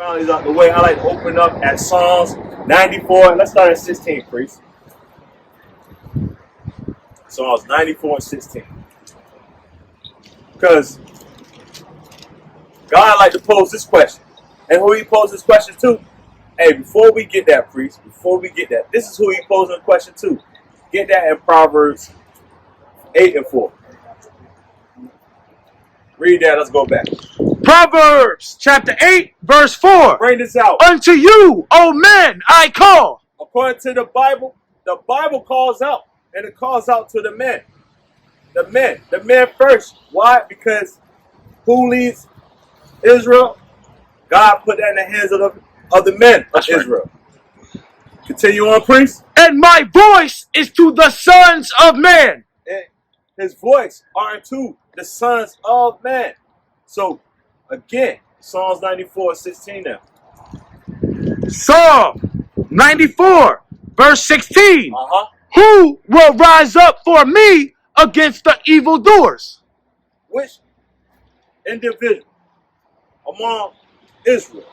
formalities out the way, I like to open up at Psalms 94. Let's start at 16, priest. Psalms 94 and 16. Because God like to pose this question. And who he poses this question to? Hey, before we get that, priest, before we get that, this is who he posing the question to. Get that in Proverbs 8 and 4. Read that, let's go back. Proverbs chapter 8, verse 4. Bring this out. Unto you, O men, I call. According to the Bible calls out. And it calls out to the men. The men first. Why? Because who leads Israel? God put that in the hands of the men of Israel. Continue on, priest. And my voice is to the sons of man. And his voice are to the sons of man. So, again, Psalms 94:16 now. Psalm 94, verse 16. Who will rise up for me against the evildoers? Which individual among Israel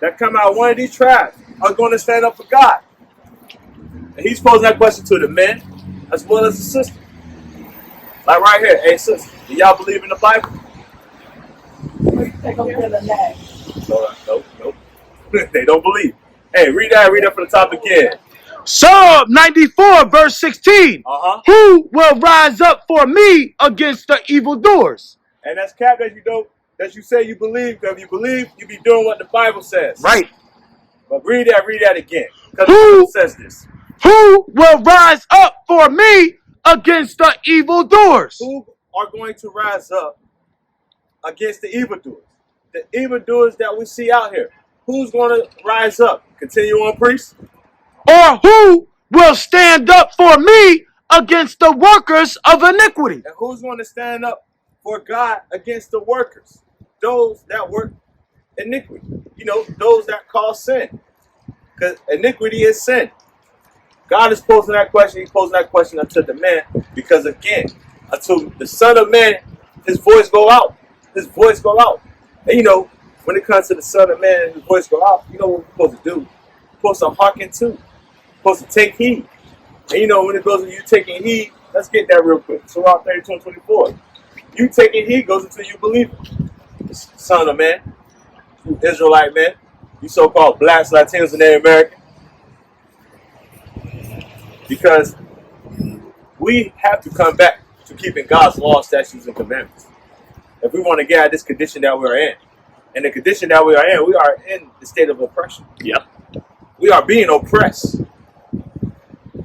that come out of one of these tribes are going to stand up for God? And he's posing that question to the men as well as the sisters. Like right here, hey sister, do y'all believe in the Bible? Nope. They don't believe. Hey, read that from the top again. Psalm 94, verse 16. Who will rise up for me against the evildoers? And that's cap that you say you believe. Because if you believe, you be doing what the Bible says. Right. But read that again. Because who says this? Who will rise up for me against the evildoers? Who are going to rise up against the evildoers? The evildoers that we see out here. Who's going to rise up? Continue on, priest. Or who will stand up for me against the workers of iniquity? And who's going to stand up for God against the workers? Those that work iniquity. You know, those that cause sin. Because iniquity is sin. God is posing that question. He's posing that question unto the man. Because again, until the Son of Man, his voice go out. His voice go out. And you know, when it comes to the Son of Man and his voice go out, you know what we're supposed to do? We're supposed to hearken to. We're supposed to take heed. And you know, when it goes to you taking heed, let's get that real quick. Surah 32 and 24. You taking heed goes until you believe it. Son of Man, you Israelite man, you so-called blacks, Latinos, and Native American. Because we have to come back to keeping God's laws, statutes, and commandments. If we want to get out of this condition that we are in. And the condition that we are in the state of oppression. Yep. We are being oppressed.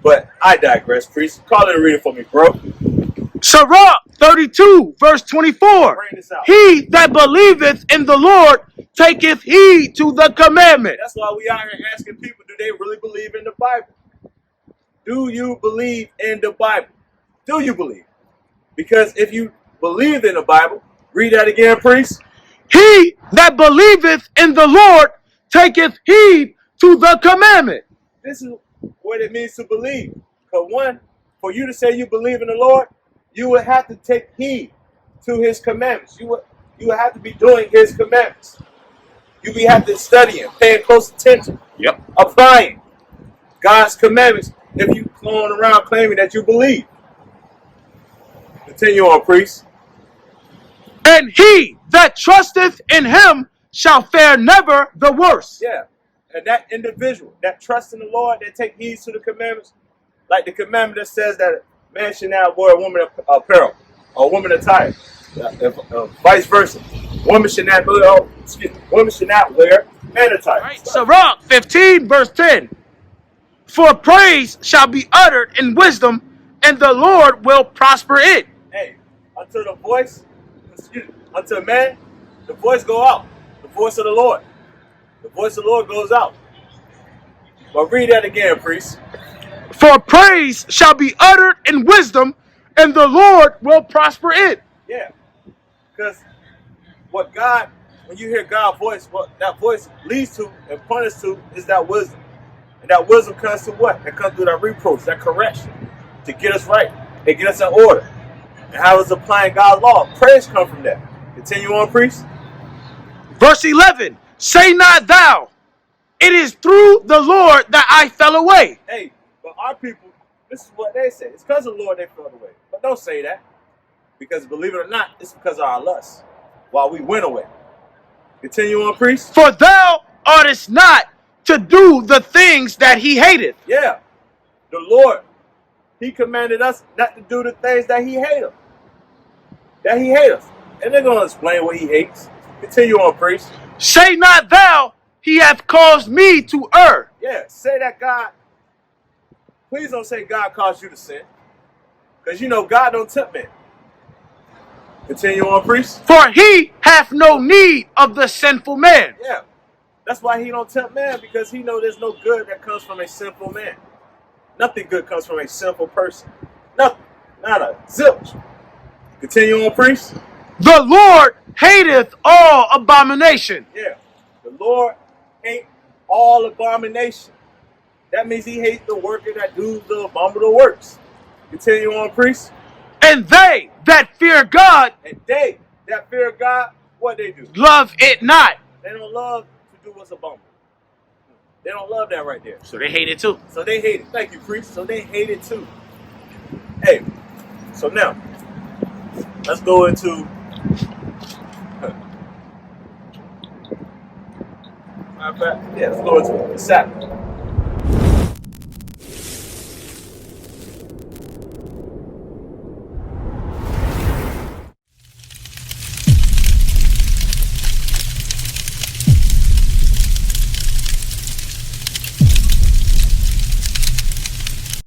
But I digress, priest. Call it and read it for me, bro. Surah 32, verse 24. Bring this out. He that believeth in the Lord taketh heed to the commandment. That's why we out here asking people, do they really believe in the Bible? Do you believe in the Bible? Do you believe? Because if you believe in the Bible, read that again, priest. He that believeth in the Lord taketh heed to the commandment. This is what it means to believe. Because one, for you to say you believe in the Lord, you would have to take heed to his commandments. You would have to be doing his commandments. You would have to studying, paying close attention. Yep. Applying God's commandments if you going around claiming that you believe. Continue on, priest. And he that trusteth in him shall fare never the worse. Yeah. And that individual that trusts in the Lord, that take heed to the commandments, like the commandment that says that man should not wear a woman apparel or a woman attire. Vice versa. Women should not wear man attire. Right. Surah 15, verse 10. For praise shall be uttered in wisdom, and the Lord will prosper it. Hey, unto man, the voice go out. The voice of the Lord. The voice of the Lord goes out. But read that again, priest. For praise shall be uttered in wisdom, and the Lord will prosper it. Yeah. Because when you hear God's voice, what that voice leads to and points to is that wisdom. And that wisdom comes to what? It comes through that reproach, that correction, to get us right, and get us in order. And how is applying God's law? Praise come from that. Continue on, priest. Verse 11. Say not thou, it is through the Lord that I fell away. Hey, but our people, this is what they say. It's because of the Lord they fell away. But don't say that. Because believe it or not, it's because of our lust. While we went away. Continue on, priest. For thou oughtest not to do the things that he hateth. Yeah. The Lord, he commanded us not to do the things that he hates. That he hates. And they're going to explain what he hates. Continue on, priest. Say not thou, he hath caused me to err. Yeah, say that God. Please don't say God caused you to sin. Because you know God don't tempt men. Continue on, priest. For he hath no need of the sinful man. Yeah. That's why he don't tempt man, because he know there's no good that comes from a sinful man. Nothing good comes from a sinful person. Nothing. Not a zilch. Continue on, priest. The Lord hateth all abomination. Yeah. The Lord hate all abomination. That means he hates the worker that does the abominable works. Continue on, priest. And they that fear God, And they that fear God, what they do? love it not. They don't love to do what's abominable. They don't love that right there. So they hate it too. So they hate it. Thank you, priest. So they hate it too. Hey, so now, let's go into... Matter of fact, yeah, let's go into the Sabbath.